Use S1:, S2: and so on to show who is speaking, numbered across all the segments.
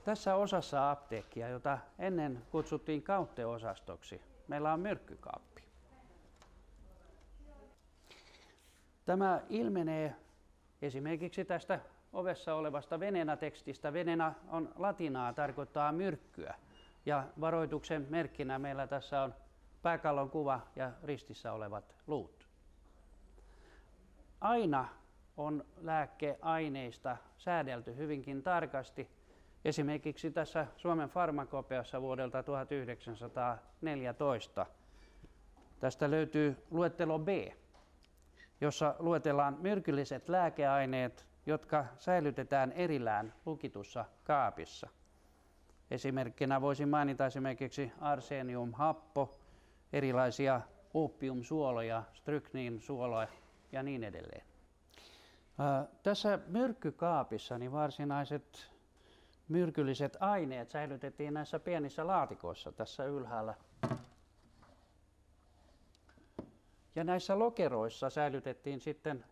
S1: Tässä osassa apteekkia, jota ennen kutsuttiin kautteosastoksi, meillä on myrkkykaappi. Tämä ilmenee esimerkiksi tästä ovessa olevasta venena-tekstistä. Venena on latinaa, tarkoittaa myrkkyä. Ja varoituksen merkkinä meillä tässä on pääkallon kuva ja ristissä olevat luut. Aina on lääkeaineista säädelty hyvinkin tarkasti. Esimerkiksi tässä Suomen farmakopeassa vuodelta 1914. Tästä löytyy luettelo B, jossa luetellaan myrkylliset lääkeaineet, jotka säilytetään erillään lukitussa kaapissa. Esimerkkinä voisin mainita esimerkiksi arseeniumhappo, erilaisia oopiumsuoloja, strykniinsuoloja ja niin edelleen. Tässä myrkkykaapissa niin varsinaiset myrkylliset aineet säilytettiin näissä pienissä laatikoissa tässä ylhäällä. Ja näissä lokeroissa säilytettiin sitten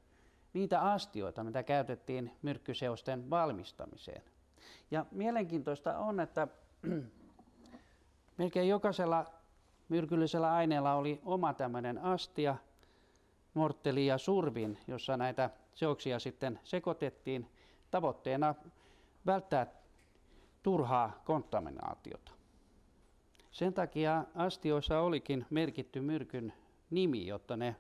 S1: niitä astioita, mitä käytettiin myrkkyseosten valmistamiseen. Ja mielenkiintoista on, että melkein jokaisella myrkyllisellä aineella oli oma tämmöinen astia, mortteli ja survin, jossa näitä seoksia sitten sekoitettiin tavoitteena välttää turhaa kontaminaatiota. Sen takia astioissa olikin merkitty myrkyn nimi, jotta ne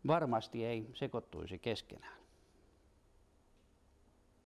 S1: varmasti ei sekoittuisi keskenään.